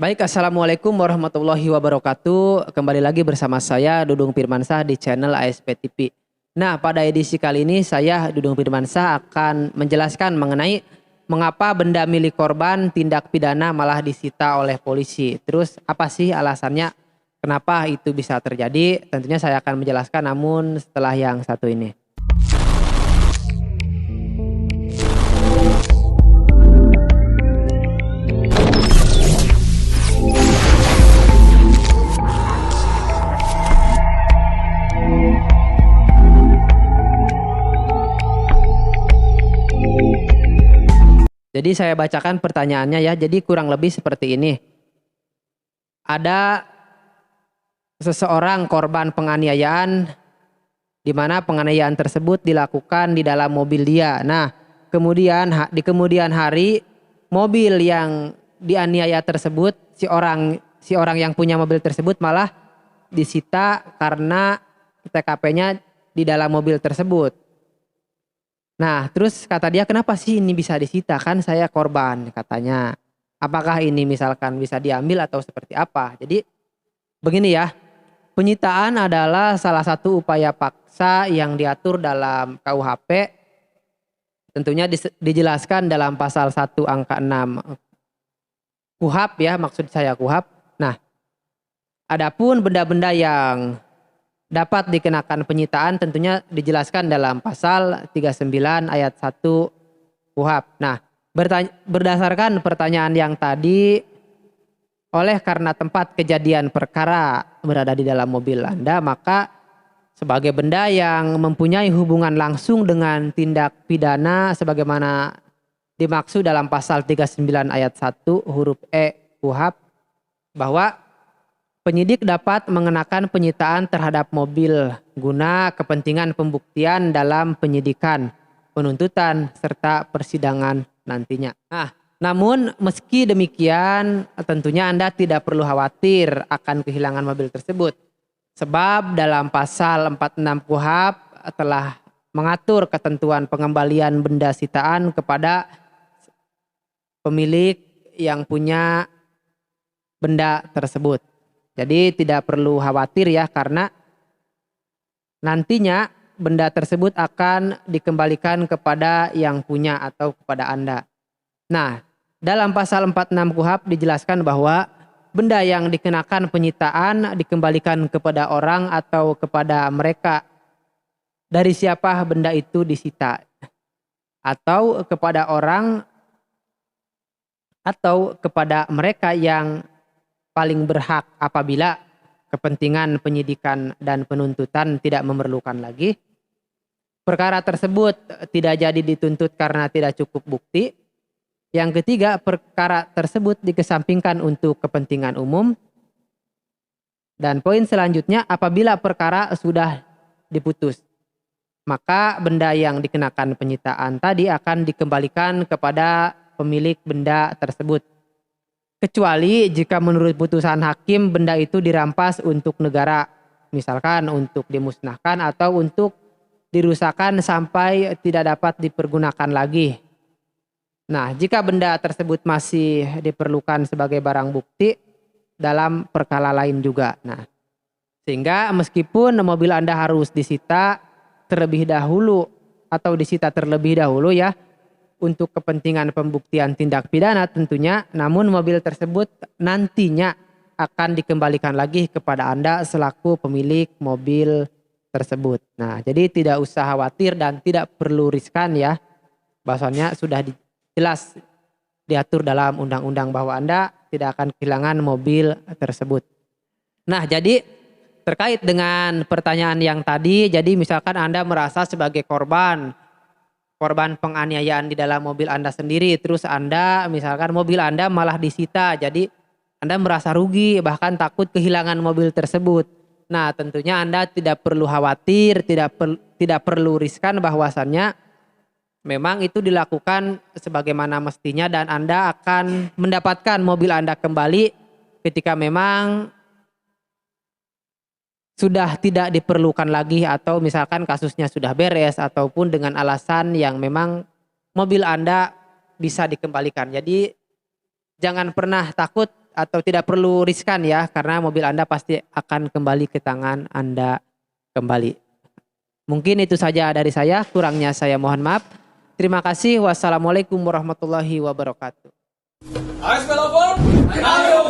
Baik, Assalamualaikum warahmatullahi wabarakatuh. Kembali lagi bersama saya Dudung Firmansyah di channel ASP TV. Nah, pada edisi kali ini saya Dudung Firmansyah akan menjelaskan mengenai mengapa benda milik korban tindak pidana malah disita oleh polisi. Terus apa sih alasannya kenapa itu bisa terjadi? Tentunya saya akan menjelaskan namun setelah yang satu ini. Jadi saya bacakan pertanyaannya ya. Jadi kurang lebih seperti ini. Ada seseorang korban penganiayaan di mana penganiayaan tersebut dilakukan di dalam mobil dia. Nah, kemudian di kemudian hari mobil yang dianiaya tersebut si orang yang punya mobil tersebut malah disita karena TKP-nya di dalam mobil tersebut. Nah, terus kata dia, kenapa sih ini bisa disita? Kan saya korban, katanya. Apakah ini misalkan bisa diambil atau seperti apa? Jadi begini ya, penyitaan adalah salah satu upaya paksa yang diatur dalam KUHP. Tentunya dijelaskan dalam pasal 1 angka 6 KUHP ya, maksud saya KUHP. Nah, adapun benda-benda yang dapat dikenakan penyitaan tentunya dijelaskan dalam pasal 39 ayat 1 KUHP. Nah, berdasarkan pertanyaan yang tadi, oleh karena tempat kejadian perkara berada di dalam mobil Anda, maka sebagai benda yang mempunyai hubungan langsung dengan tindak pidana sebagaimana dimaksud dalam pasal 39 ayat 1 huruf E KUHP, bahwa penyidik dapat mengenakan penyitaan terhadap mobil guna kepentingan pembuktian dalam penyidikan, penuntutan, serta persidangan nantinya. Nah, namun meski demikian tentunya Anda tidak perlu khawatir akan kehilangan mobil tersebut. Sebab dalam pasal 46 KUHP telah mengatur ketentuan pengembalian benda sitaan kepada pemilik yang punya benda tersebut. Jadi tidak perlu khawatir ya, karena nantinya benda tersebut akan dikembalikan kepada yang punya atau kepada Anda. Nah, dalam pasal 46 KUHP dijelaskan bahwa benda yang dikenakan penyitaan dikembalikan kepada orang atau kepada mereka dari siapa benda itu disita, atau kepada orang atau kepada mereka yang paling berhak apabila kepentingan penyidikan dan penuntutan tidak memerlukan lagi. Perkara tersebut tidak jadi dituntut karena tidak cukup bukti. Yang ketiga, perkara tersebut dikesampingkan untuk kepentingan umum. Dan poin selanjutnya, apabila perkara sudah diputus, maka benda yang dikenakan penyitaan tadi akan dikembalikan kepada pemilik benda tersebut. Kecuali jika menurut putusan hakim benda itu dirampas untuk negara, misalkan untuk dimusnahkan atau untuk dirusakkan sampai tidak dapat dipergunakan lagi. Nah, jika benda tersebut masih diperlukan sebagai barang bukti dalam perkara lain juga. Nah, sehingga meskipun mobil Anda harus disita terlebih dahulu atau disita terlebih dahulu ya, untuk kepentingan pembuktian tindak pidana tentunya, namun mobil tersebut nantinya akan dikembalikan lagi kepada Anda selaku pemilik mobil tersebut. Nah, jadi tidak usah khawatir dan tidak perlu riskan ya. Bahwasannya sudah jelas diatur dalam undang-undang bahwa Anda tidak akan kehilangan mobil tersebut. Nah, jadi terkait dengan pertanyaan yang tadi, jadi misalkan Anda merasa sebagai korban penganiayaan di dalam mobil Anda sendiri, terus Anda misalkan mobil Anda malah disita, jadi Anda merasa rugi bahkan takut kehilangan mobil tersebut. Nah, tentunya Anda tidak perlu khawatir, tidak perlu riskan, bahwasannya memang itu dilakukan sebagaimana mestinya dan Anda akan mendapatkan mobil Anda kembali ketika memang sudah tidak diperlukan lagi, atau misalkan kasusnya sudah beres, ataupun dengan alasan yang memang mobil Anda bisa dikembalikan. Jadi jangan pernah takut atau tidak perlu riskan ya, karena mobil Anda pasti akan kembali ke tangan Anda kembali. Mungkin itu saja dari saya, kurangnya saya mohon maaf. Terima kasih. Wassalamualaikum warahmatullahi wabarakatuh. Ayo sepeda, Ayo!